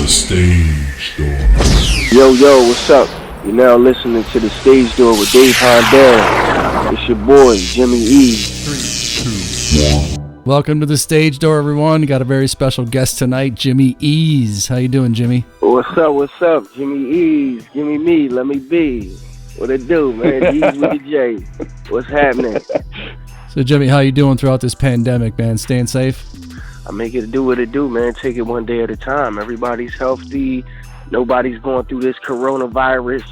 Stage Door. Yo, what's up? You're now listening to The Stage Door with Dave Hondell. It's your boy, Jimmy E. 3, 2, 1. Welcome to The Stage Door, everyone. Got a very special guest tonight, Jimmy Ease. How you doing, Jimmy? What's up? Jimmy Ease. Gimme me, let me be. What it do, man? Ease with the J. What's happening? So, Jimmy, how you doing throughout this pandemic, man? Staying safe? I make it do what it do, man. Take it one day at a time. Everybody's healthy. Nobody's going through this coronavirus.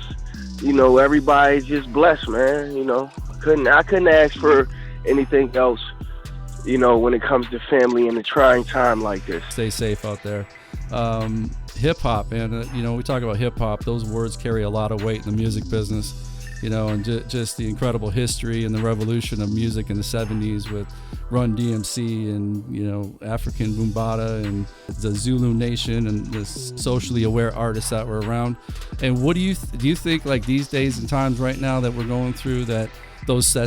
You know, everybody's just blessed, man. You know, I couldn't ask for anything else, you know, when it comes to family in a trying time like this. Stay safe out there. Hip-hop, man. You know, we talk about hip-hop. Those words carry a lot of weight in the music business. You know, and just the incredible history and the revolution of music in the 70s with Run DMC and, you know, African Boombata and the Zulu Nation and the socially aware artists that were around. And what do you think, like, these days and times right now that we're going through, that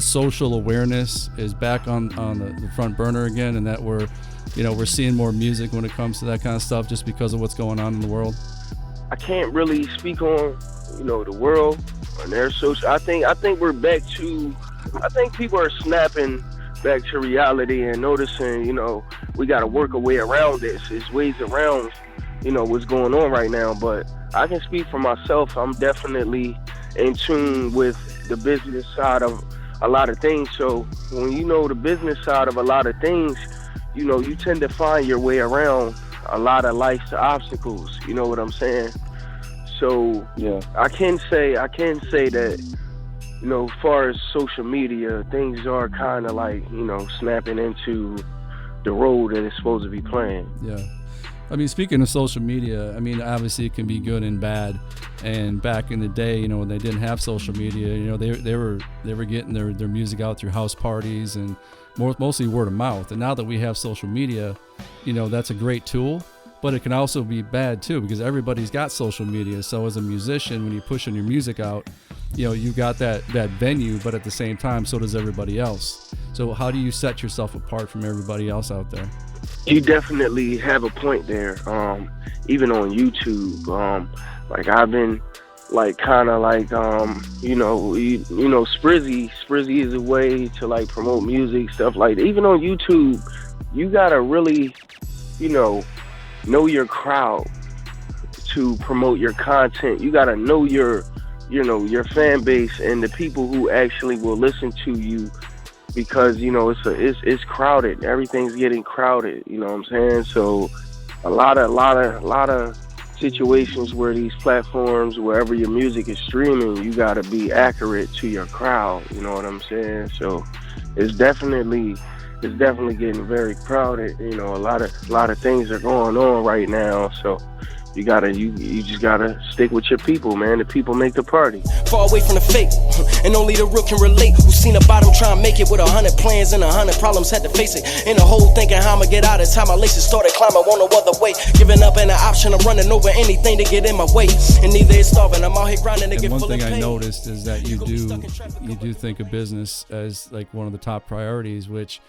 social awareness is back on the front burner again, and that we're seeing more music when it comes to that kind of stuff just because of what's going on in the world? I can't really speak on, you know, the world and their social. I think we're back to. I think people are snapping back to reality and noticing, you know, we got to work a way around this. There's ways around, you know, what's going on right now. But I can speak for myself. I'm definitely in tune with the business side of a lot of things. So when you know the business side of a lot of things, you know, you tend to find your way around a lot of life's obstacles. You know what I'm saying? So yeah, I can say that, you know, as far as social media, things are kind of like, you know, snapping into the role that it's supposed to be playing. Yeah. I mean, speaking of social media, I mean, obviously it can be good and bad. And back in the day, you know, when they didn't have social media, you know, they were getting their music out through house parties and mostly word of mouth. And now that we have social media, you know, that's a great tool. But it can also be bad too, because everybody's got social media. So as a musician, when you're pushing your music out, you know, you got that venue, but at the same time, so does everybody else. So how do you set yourself apart from everybody else out there? You definitely have a point there. Even on YouTube, like I've been like kind of like, you know, Sprizzy is a way to like promote music, stuff like that. Even on YouTube, you gotta really, you know your crowd to promote your content. You gotta know your fan base and the people who actually will listen to you, because, you know, it's crowded. Everything's getting crowded. You know what I'm saying? So a lot of situations where these platforms, wherever your music is streaming, you gotta be accurate to your crowd. You know what I'm saying? So it's definitely getting very crowded. You know, a lot of things are going on right now. So you just gotta stick with your people, man. The people make the party. Far away from the fake, and only the real can relate. Who seen a bottom try and make it with 100 plans and 100 problems, had to face it. In the hole thinking how I'ma get out of time. My laces started climbing, won't no other way. Giving up ain't an option. I'm running over anything to get in my way. And neither is starving. I'm out here grinding to get full of pain. One thing I noticed is that you do think of business as like one of the top priorities, which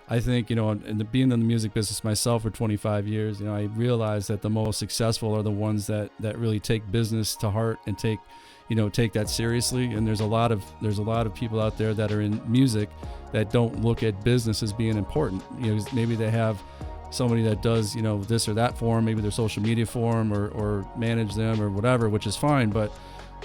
I think, you know, and being in the music business myself for 25 years, you know, I realized that the most successful are the ones that really take business to heart and take that seriously. And there's a lot of people out there that are in music that don't look at business as being important. You know, maybe they have somebody that does, you know, this or that for them, maybe their social media for them or manage them or whatever, which is fine. But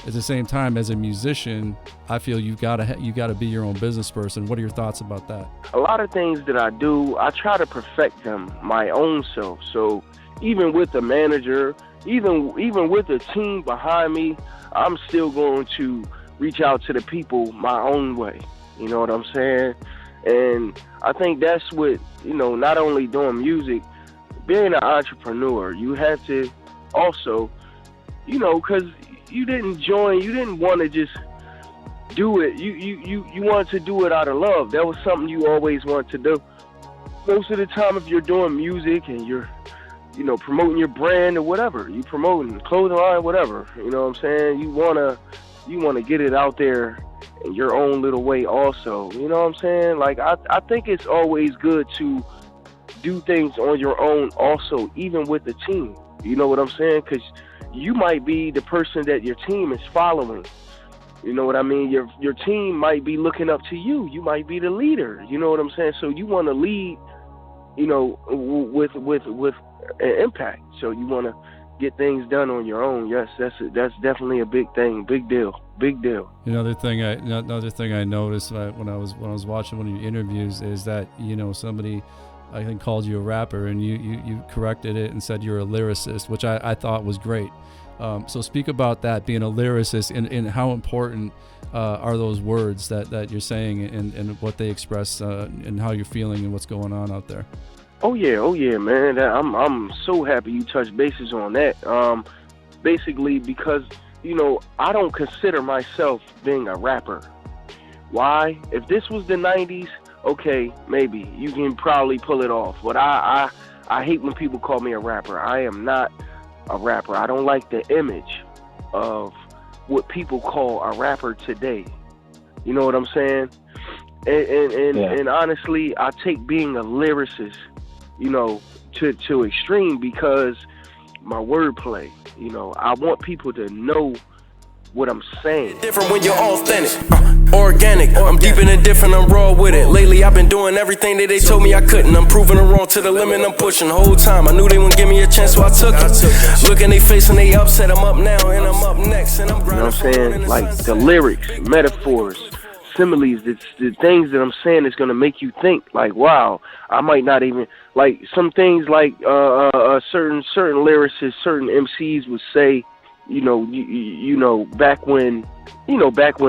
at the same time, as a musician, I feel you gotta be your own business person. What are your thoughts about that? A lot of things that I do, I try to perfect them my own self. So even with a manager, even with a team behind me, I'm still going to reach out to the people my own way. You know what I'm saying? And I think that's what, you know, not only doing music, being an entrepreneur, you have to also, you know, because you didn't want to just do it. You wanted to do it out of love. That was something you always wanted to do. Most of the time, if you're doing music and you're, you know, promoting your brand or whatever, you promoting clothing line, whatever, you know what I'm saying? You wanna get it out there in your own little way also. You know what I'm saying? Like I think it's always good to do things on your own also, even with the team. You know what I'm saying? Because you might be the person that your team is following. You know what I mean? Your team might be looking up to you. You might be the leader. You know what I'm saying? So you want to lead, you know, with an impact. So you want to get things done on your own. Yes, that's definitely a big thing, big deal. Another thing I noticed when I was watching one of your interviews is that, you know, somebody I think called you a rapper, and you corrected it and said you're a lyricist, which I thought was great. So speak about that, being a lyricist, and how important are those words that you're saying and what they express and how you're feeling and what's going on out there. Oh yeah, man. I'm so happy you touched bases on that. Basically because, you know, I don't consider myself being a rapper. Why? If this was the 90s, okay, maybe you can probably pull it off. But I hate when people call me a rapper. I am not a rapper. I don't like the image of what people call a rapper today. You know what I'm saying? And honestly, I take being a lyricist, you know, to extreme, because my wordplay, you know, I want people to know what I'm saying. Different when you're authentic, organic. I'm deep and indifferent, I'm raw with it. Lately I've been doing everything that they told me I couldn't. I'm proving them wrong to the limit, I'm pushing. Whole time I knew they wouldn't give me a chance, so I took it. Look in they face and they upset, I'm up now and I'm up next. And I'm grinding. You know what I'm saying? Like the lyrics, metaphors, similes, the things that I'm saying is gonna make you think. Like, wow, I might not even like some things. Like certain lyricists, certain MCs would say, you know, back when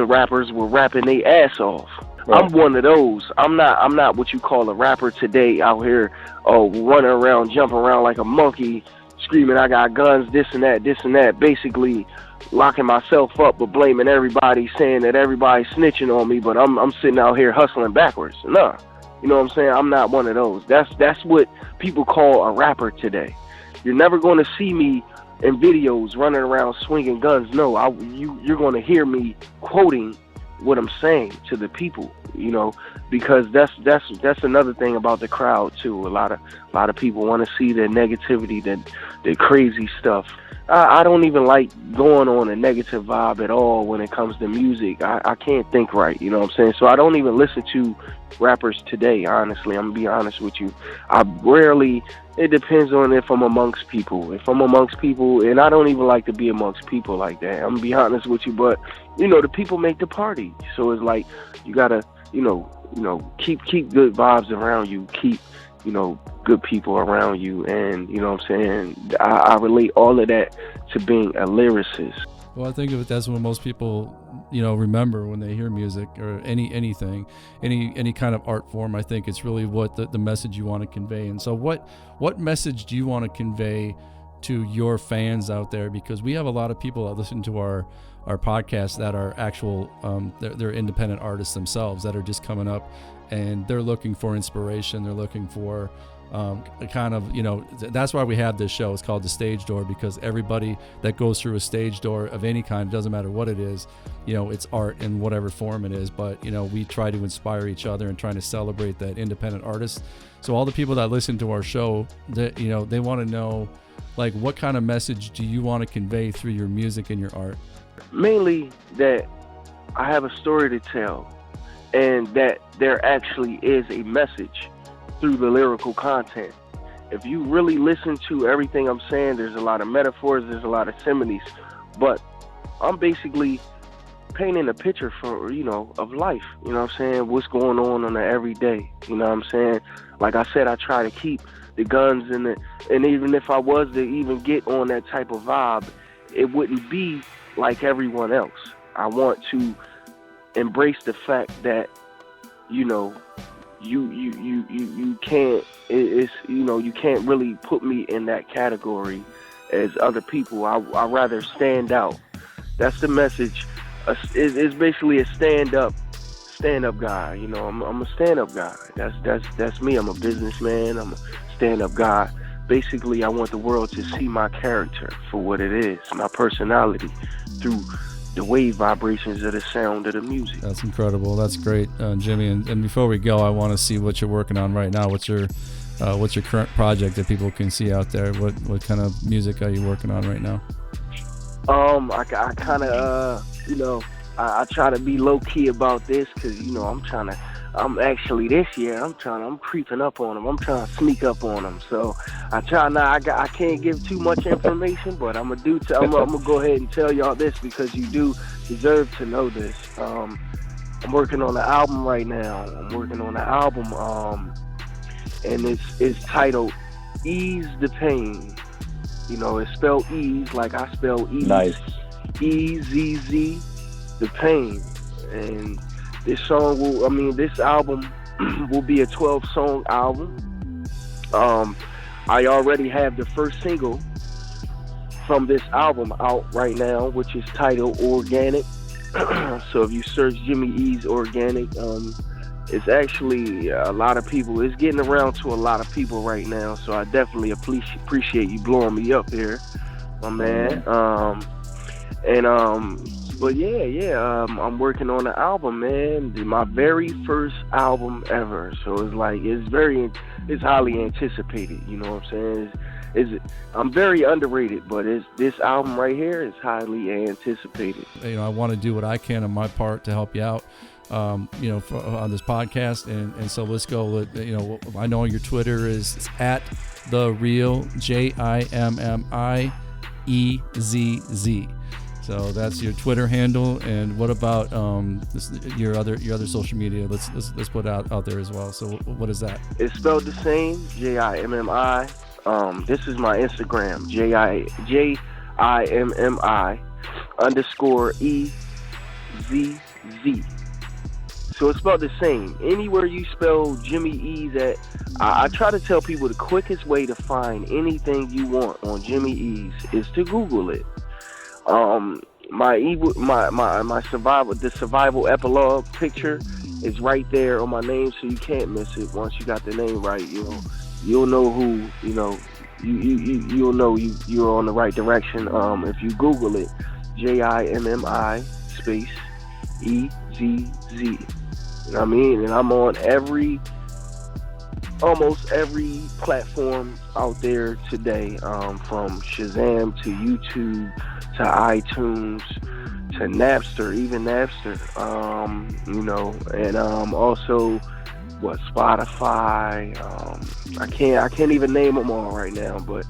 rappers were rapping their ass off. Right. I'm one of those. I'm not what you call a rapper today, out here, running around, jumping around like a monkey, screaming, I got guns, this and that, basically locking myself up, but blaming everybody, saying that everybody's snitching on me, but I'm sitting out here hustling backwards. Nah, you know what I'm saying? I'm not one of those. That's what people call a rapper today. You're never going to see me in videos running around swinging guns. No, you're going to hear me quoting what I'm saying to the people, you know, because that's another thing about the crowd too. A lot of people want to see the negativity, the crazy stuff. I don't even like going on a negative vibe at all when it comes to music. I can't think right, you know what I'm saying? So I don't even listen to rappers today, honestly. I'm gonna be honest with you. It depends on if I'm amongst people. If I'm amongst people, and I don't even like to be amongst people like that. I'm gonna be honest with you, but you know, the people make the party. So it's like you gotta, you know, keep good vibes around you. Keep, you know, good people around you, and you know what I'm saying? I relate all of that to being a lyricist. Well, I think that's what most people, you know, remember when they hear music or anything, any kind of art form. I think it's really what the message you want to convey. And so what message do you want to convey to your fans out there? Because we have a lot of people that listen to our podcast that are actual, they're independent artists themselves that are just coming up, and they're looking for inspiration. They're looking for kind of, you know, that's why we have this show. It's called The Stage Door, because everybody that goes through a stage door of any kind, doesn't matter what it is, you know, it's art in whatever form it is. But, you know, we try to inspire each other and trying to celebrate that independent artist. So all the people that listen to our show, that, you know, they want to know, like, what kind of message do you want to convey through your music and your art? Mainly that I have a story to tell, and that there actually is a message through the lyrical content. If you really listen to everything I'm saying, there's a lot of metaphors, there's a lot of similes, but I'm basically painting a picture for, you know, of life, you know what I'm saying, what's going on the everyday, you know what I'm saying. Like I said, I try to keep the guns and even if I was to even get on that type of vibe, it wouldn't be like everyone else. I want to embrace the fact that, you know, you can't, it's, you know, you can't really put me in that category as other people. I rather stand out. That's the message. It's basically a stand up guy. You know, I'm a stand up guy. That's me. I'm a businessman. I'm a stand up guy. Basically, I want the world to see my character for what it is, my personality, through the wave vibrations of the sound of the music. That's incredible. That's great, Jimmy. And before we go, I want to see what you're working on right now. What's your what's your current project that people can see out there? What kind of music are you working on right now? I kind of, I try to be low key about this because, I'm actually this year, I'm creeping up on them. I'm trying to sneak up on them. So I try not, I can't give too much information, but I'm going to go ahead and tell y'all this because you do deserve to know this. I'm working on an album right now. And it's titled Ease the Pain. It's spelled ease like I spell ease. Nice. E-Z-Z, the pain. And this album will be a 12-song album. I already have the first single from this album out right now, which is titled Organic. So if you search Jimmy E's Organic, it's actually a lot of people. It's getting around to a lot of people right now. So I definitely appreciate you blowing me up here, my man. But I'm working on an album, man. My very first album ever. So it's highly anticipated. You know what I'm saying? I'm very underrated, but this album right here is highly anticipated. I want to do what I can on my part to help you out. On this podcast, and so let's go with, I know your Twitter is at the real JIMMIEZZ. So that's your Twitter handle. And what about your other social media? Let's put it out there as well. So what is that? It's spelled the same, JIMMI. This is my Instagram, JIMMI_EZZ. So it's spelled the same. Anywhere you spell Jimmy E's at, I try to tell people the quickest way to find anything you want on Jimmy E's is to Google it. My survival epilogue picture is right there on my name, so you can't miss it. Once you got the name right, you'll know who, you'll know you're on the right direction. If you Google it, JIMMI space EZZ. You know what I mean? And I'm on almost every platform out there today, from Shazam to YouTube to iTunes to Napster, even Napster, and also Spotify. I can't even name them all right now, but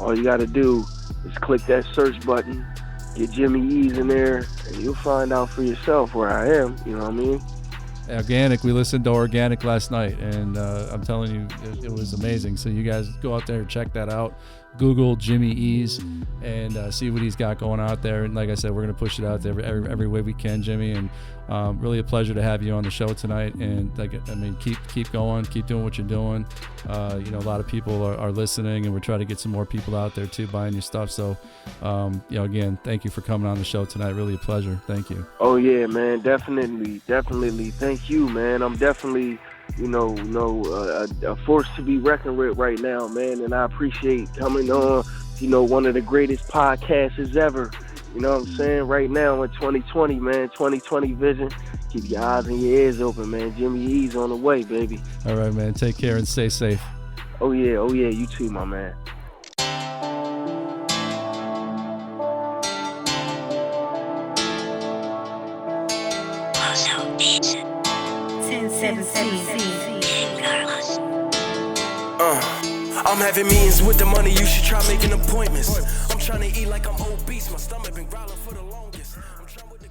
all you got to do is click that search button, get Jimmy E's in there, and you'll find out for yourself where I am. You know what I mean? Organic. We listened to Organic last night, and I'm telling you, it was amazing. So you guys go out there and check that out. Google Jimmy E's and see what he's got going out there. And like I said, we're going to push it out there every way we can, Jimmy. And really a pleasure to have you on the show tonight. And keep going, keep doing what you're doing. A lot of people are listening, and we're trying to get some more people out there too buying your stuff. So, again, thank you for coming on the show tonight. Really a pleasure. Thank you. Oh yeah, man. Definitely. Thank you, man. I'm definitely, a force to be reckoned with right now, man. And I appreciate coming on, one of the greatest podcasts ever. You know what I'm saying? Right now in 2020, man, 2020 vision. Keep your eyes and your ears open, man. Jimmy E's on the way, baby. All right, man. Take care and stay safe. Oh yeah. You too, my man. I'm having meetings with the money, you should try making appointments. I'm trying to eat like I'm obese, my stomach been growling for the longest. I'm trying with the